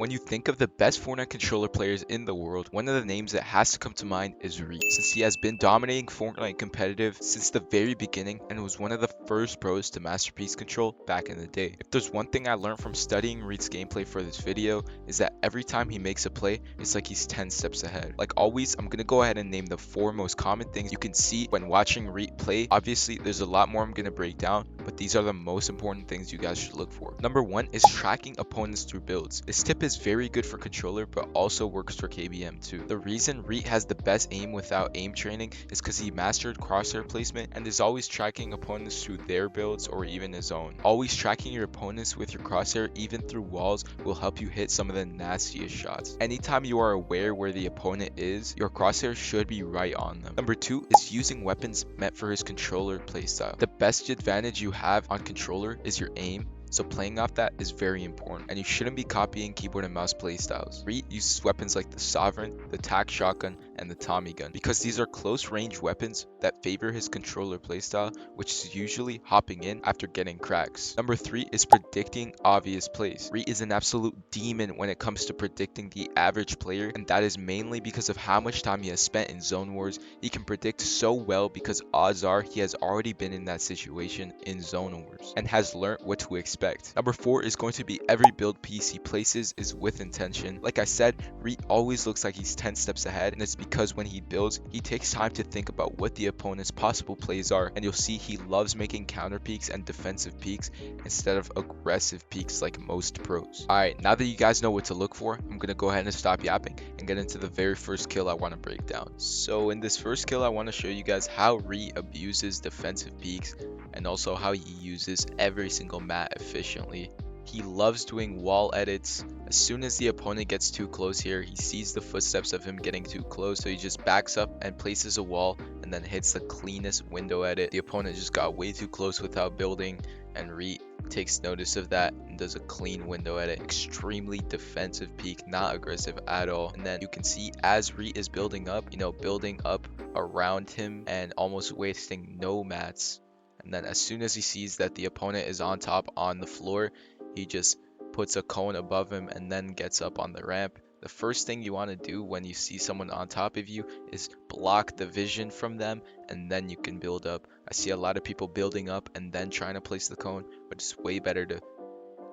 When you think of the best Fortnite controller players in the world, one of the names that has to come to mind is Reet, since he has been dominating Fortnite competitive since the very beginning and was one of the first pros to master piece control back in the day. If there's one thing I learned from studying Reet's gameplay for this video, is that every time he makes a play, it's like he's 10 steps ahead. Like always, I'm gonna go ahead and name the 4 most common things you can see when watching Reet play. Obviously, there's a lot more I'm gonna break down, but these are the most important things you guys should look for. Number 1 is tracking opponents through builds. This tip is very good for controller, but also works for KBM too. The reason Reet has the best aim without aim training is because he mastered crosshair placement and is always tracking opponents through their builds or even his own. Always tracking your opponents with your crosshair even through walls will help you hit some of the nastiest shots. Anytime you are aware where the opponent is, your crosshair should be right on them. Number 2 is using weapons meant for his controller playstyle. The best advantage you have on controller is your aim, so playing off that is very important, and you shouldn't be copying keyboard and mouse playstyles. Reet uses weapons like the Sovereign, the Tac Shotgun, and the Tommy Gun, because these are close range weapons that favor his controller playstyle, which is usually hopping in after getting cracks. Number 3 is predicting obvious plays. Reet is an absolute demon when it comes to predicting the average player, and that is mainly because of how much time he has spent in Zone Wars. He can predict so well because odds are he has already been in that situation in Zone Wars and has learned what to expect. Number 4 is going to be every build piece he places is with intention. Like I said, Reet always looks like he's 10 steps ahead, and it's because when he builds, he takes time to think about what the opponent's possible plays are, and you'll see he loves making counter peeks and defensive peeks instead of aggressive peeks like most pros. Alright, now that you guys know what to look for, I'm gonna go ahead and stop yapping and get into the very first kill I want to break down. So in this first kill, I want to show you guys how Reet abuses defensive peeks and also how he uses every single mat efficiently. He loves doing wall edits. As soon as the opponent gets too close here, he sees the footsteps of him getting too close, so he just backs up and places a wall and then hits the cleanest window edit. The opponent just got way too close without building, and Reet takes notice of that and does a clean window edit. Extremely defensive peek, not aggressive at all. And then you can see as Reet is building up, building up around him and almost wasting no mats. And then as soon as he sees that the opponent is on top on the floor, he just puts a cone above him and then gets up on the ramp. The first thing you want to do when you see someone on top of you is block the vision from them, and then you can build up. I see a lot of people building up and then trying to place the cone, but it's way better to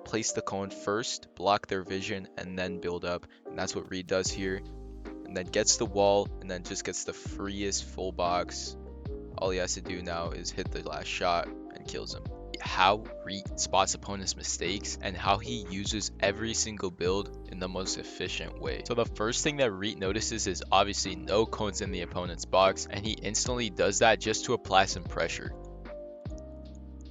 place the cone first, block their vision, and then build up. And that's what Reet does here. And then gets the wall and then just gets the freest full box. All he has to do now is hit the last shot and kills him. How Reet spots opponents' mistakes and how he uses every single build in the most efficient way. So the first thing that Reet notices is obviously no cones in the opponent's box, and he instantly does that just to apply some pressure.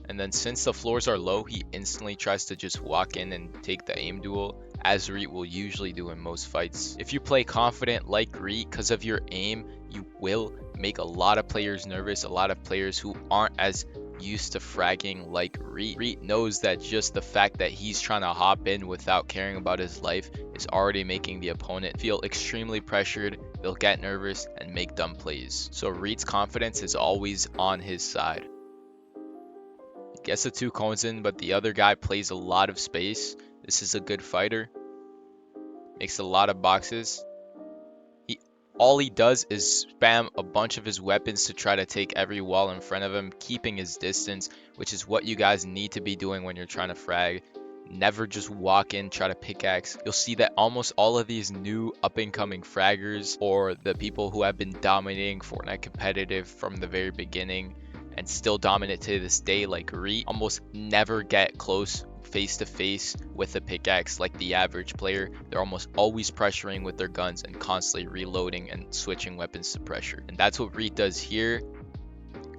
And then since the floors are low, he instantly tries to just walk in and take the aim duel, as Reet will usually do in most fights. If you play confident like Reet because of your aim, you will make a lot of players nervous, a lot of players who aren't as used to fragging like Reet. Reet knows that just the fact that he's trying to hop in without caring about his life is already making the opponent feel extremely pressured. They'll get nervous and make dumb plays. So Reet's confidence is always on his side. He gets the 2 cones in, but the other guy plays a lot of space. This is a good fighter. Makes a lot of boxes. All he does is spam a bunch of his weapons to try to take every wall in front of him, keeping his distance, which is what you guys need to be doing when you're trying to frag. Never just walk in, try to pickaxe. You'll see that almost all of these new up-and-coming fraggers, or the people who have been dominating Fortnite competitive from the very beginning and still dominant to this day like Reet, almost never get close face to face with a pickaxe like the average player. They're almost always pressuring with their guns and constantly reloading and switching weapons to pressure. And that's what Reet does here,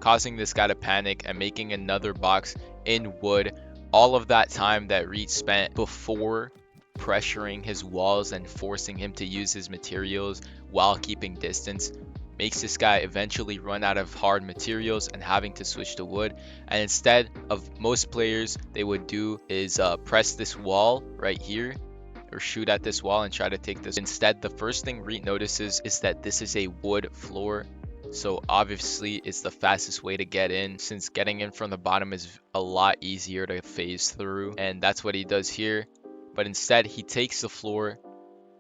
causing this guy to panic and making another box in wood. All of that time that Reet spent before pressuring his walls and forcing him to use his materials while keeping distance makes this guy eventually run out of hard materials and having to switch to wood. And instead of most players, they would do is press this wall right here or shoot at this wall and try to take this. Instead, the first thing Reet notices is that this is a wood floor, so obviously it's the fastest way to get in, since getting in from the bottom is a lot easier to phase through, and that's what he does here. but instead he takes the floor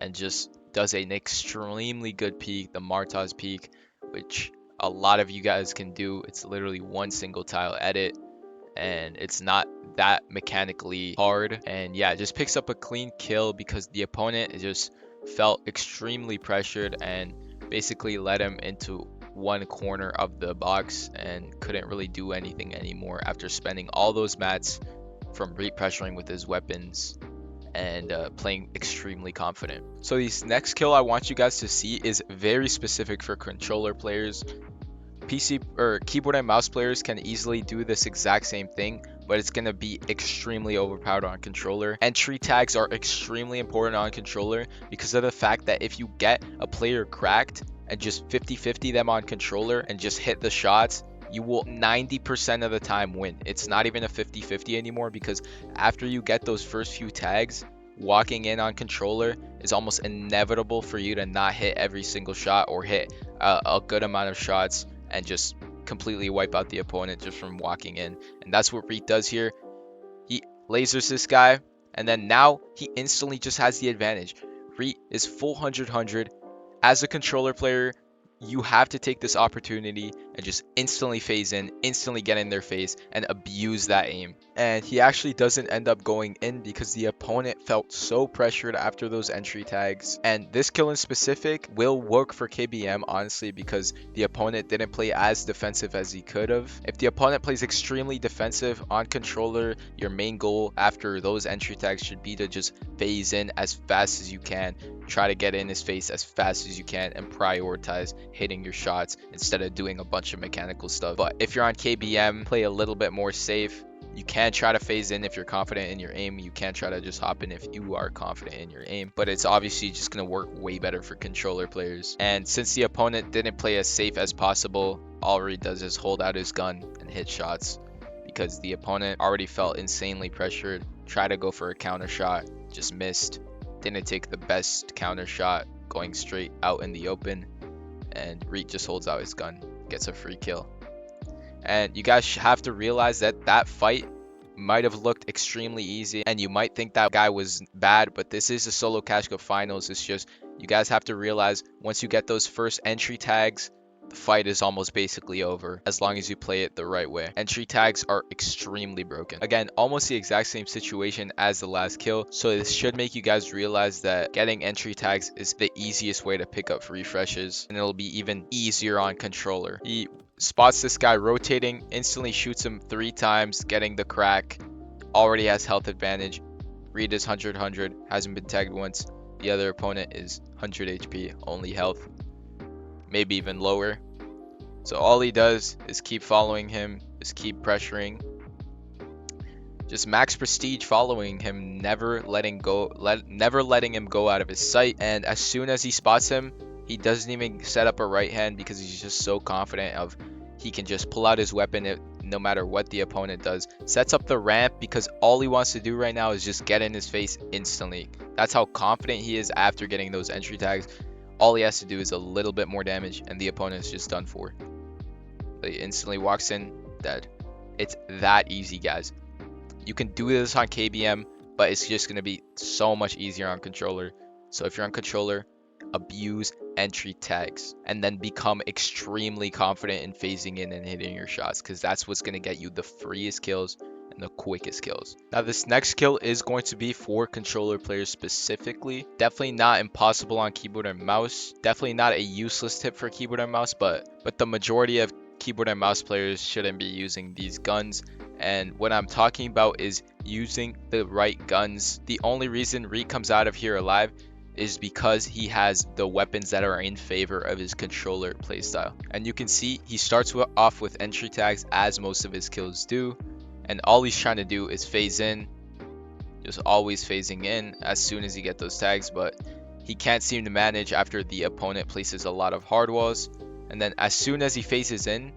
and just does an extremely good peek, the Martaz peek, which a lot of you guys can do. It's literally one single tile edit, and it's not that mechanically hard. And yeah, just picks up a clean kill because the opponent just felt extremely pressured and basically led him into one corner of the box and couldn't really do anything anymore after spending all those mats from Reet pressuring with his weapons and playing extremely confident. So this next kill I want you guys to see is very specific for controller players. PC or keyboard and mouse players can easily do this exact same thing, but it's going to be extremely overpowered on controller. Entry tags are extremely important on controller because of the fact that if you get a player cracked and just 50-50 them on controller and just hit the shots, you will 90% of the time win. It's not even a 50-50 anymore because after you get those first few tags, walking in on controller is almost inevitable for you to not hit every single shot or hit a good amount of shots and just completely wipe out the opponent just from walking in. And that's what Reet does here. He lasers this guy, and then now he instantly just has the advantage. Reet is full 100. As a controller player, you have to take this opportunity and just instantly phase in, instantly get in their face, and abuse that aim. And he actually doesn't end up going in because the opponent felt so pressured after those entry tags. And this kill in specific will work for KBM, honestly, because the opponent didn't play as defensive as he could have. If the opponent plays extremely defensive on controller, your main goal after those entry tags should be to just phase in as fast as you can, try to get in his face as fast as you can, and prioritize hitting your shots instead of doing a bunch of mechanical stuff. But if you're on KBM, play a little bit more safe. You can try to phase in if you're confident in your aim. You can try to just hop in if you are confident in your aim. But it's obviously just going to work way better for controller players. And since the opponent didn't play as safe as possible, all Reet does is hold out his gun and hit shots. Because the opponent already felt insanely pressured. Tried to go for a counter shot, just missed. Didn't take the best counter shot, going straight out in the open. And Reet just holds out his gun, gets a free kill. And you guys have to realize that that fight might have looked extremely easy and you might think that guy was bad, but this is a solo cash cup finals. It's just, you guys have to realize once you get those first entry tags, the fight is almost basically over as long as you play it the right way. Entry tags are extremely broken. Again, almost the exact same situation as the last kill. So this should make you guys realize that getting entry tags is the easiest way to pick up refreshes, and it'll be even easier on controller. He spots this guy rotating, instantly shoots him 3 times, getting the crack, already has health advantage. Reet is 100, hasn't been tagged once. The other opponent is 100 HP, only health, maybe even lower. So all he does is keep following him, just keep pressuring, just max prestige following him, never letting him go out of his sight. And as soon as he spots him, he doesn't even set up a right hand because he's just so confident of he can just pull out his weapon no matter what the opponent does. Sets up the ramp because all he wants to do right now is just get in his face instantly. That's how confident he is after getting those entry tags. All he has to do is a little bit more damage and the opponent is just done for. He instantly walks in, dead. It's that easy, guys. You can do this on KBM, but it's just going to be so much easier on controller. So if you're on controller, abuse entry tags and then become extremely confident in phasing in and hitting your shots, because that's what's going to get you the freest kills and the quickest kills. Now this next kill is going to be for controller players specifically. Definitely not impossible on keyboard and mouse. Definitely not a useless tip for keyboard and mouse, but the majority of keyboard and mouse players shouldn't be using these guns. And what I'm talking about is using the right guns. The only reason Reet comes out of here alive is because he has the weapons that are in favor of his controller playstyle. And you can see he starts off with entry tags, as most of his kills do, and all he's trying to do is phase in, just always phasing in as soon as he gets those tags. But he can't seem to manage after the opponent places a lot of hard walls. And then as soon as he phases in,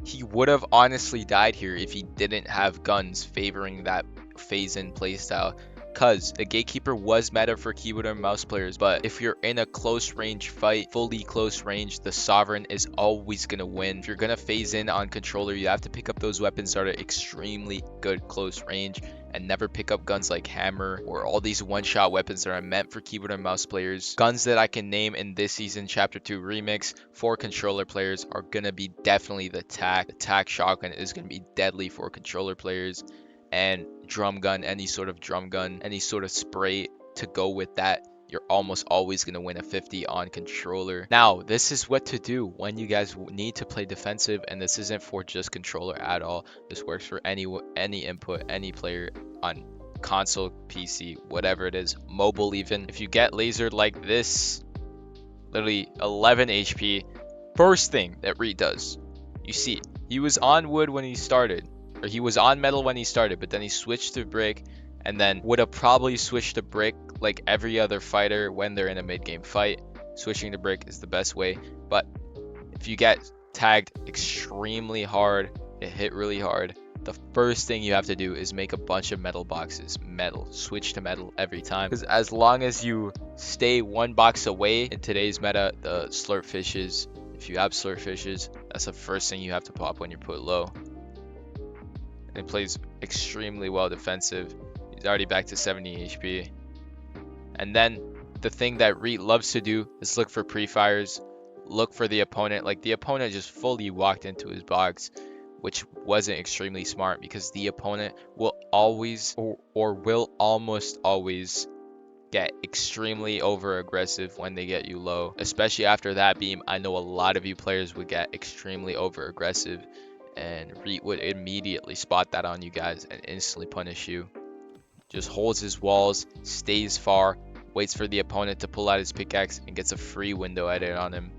he would have honestly died here if he didn't have guns favoring that phase in playstyle, because the gatekeeper was meta for keyboard and mouse players. But if you're in a close range fight, fully close range, the sovereign is always going to win. If you're going to phase in on controller, you have to pick up those weapons that are extremely good close range, and never pick up guns like hammer or all these one-shot weapons that are meant for keyboard and mouse players. Guns that I can name in this season Chapter 2 remix for controller players are gonna be definitely the TAC. The TAC shotgun is gonna be deadly for controller players, and drum gun, any sort of drum gun, any sort of spray to go with that, you're almost always going to win a 50 on controller. Now, this is what to do when you guys need to play defensive, and this isn't for just controller at all. This works for any input, any player on console, PC, whatever it is, mobile even. If you get lasered like this, literally 11 HP, first thing that Reet does, you see, he was on wood when he started, or he was on metal when he started, but then he switched to brick, and then would have probably switched to brick like every other fighter when they're in a mid-game fight. Switching to brick is the best way, but if you get tagged extremely hard, it hit really hard, the first thing you have to do is make a bunch of metal boxes. Metal. Switch to metal every time. Because as long as you stay one box away in today's meta, the slurp fishes, if you have slurp fishes, that's the first thing you have to pop when you're put low. And it plays extremely well defensive. He's already back to 70 HP. And then the thing that Reet loves to do is look for pre-fires. Look for the opponent. Like, the opponent just fully walked into his box, which wasn't extremely smart, because the opponent will always or will almost always get extremely over aggressive when they get you low. Especially after that beam, I know a lot of you players would get extremely over aggressive, and Reet would immediately spot that on you guys and instantly punish you. Just holds his walls, stays far, waits for the opponent to pull out his pickaxe, and gets a free window edit on him.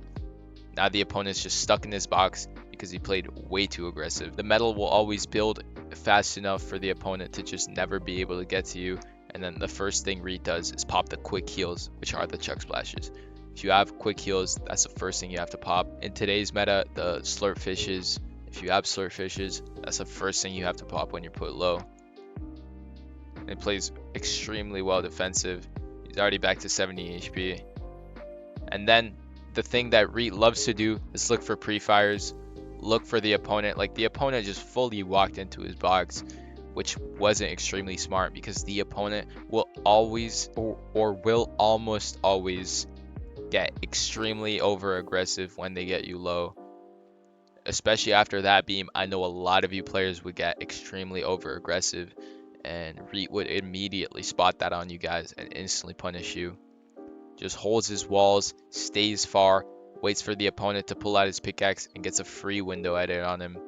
Now the opponent's just stuck in his box because he played way too aggressive. The metal will always build fast enough for the opponent to just never be able to get to you. And then the first thing Reet does is pop the quick heals, which are the chuck splashes. If you have quick heals, that's the first thing you have to pop. In today's meta, the slurp fishes, if you have slurp fishes, that's the first thing you have to pop when you're put low. And it plays extremely well defensive. He's already back to 70 HP. And then the thing that Reet loves to do is look for pre-fires. Look for the opponent. Like, the opponent just fully walked into his box, which wasn't extremely smart, because the opponent will always or will almost always get extremely over aggressive when they get you low. Especially after that beam, I know a lot of you players would get extremely over aggressive, and Reet would immediately spot that on you guys and instantly punish you. Just holds his walls, stays far, waits for the opponent to pull out his pickaxe, and gets a free window edit on him.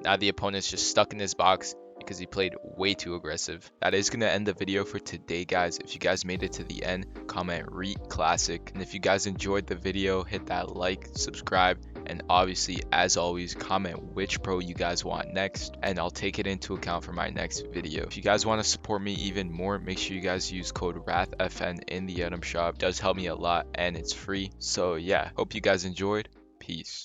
Now the opponent's just stuck in his box because he played way too aggressive. That is going to end the video for today, guys. If you guys made it to the end, comment Reet Classic. And if you guys enjoyed the video, hit that like, subscribe, and obviously, as always, comment which pro you guys want next, and I'll take it into account for my next video. If you guys want to support me even more, make sure you guys use code RATHFN in the item shop. It does help me a lot, and it's free. So yeah, hope you guys enjoyed. Peace.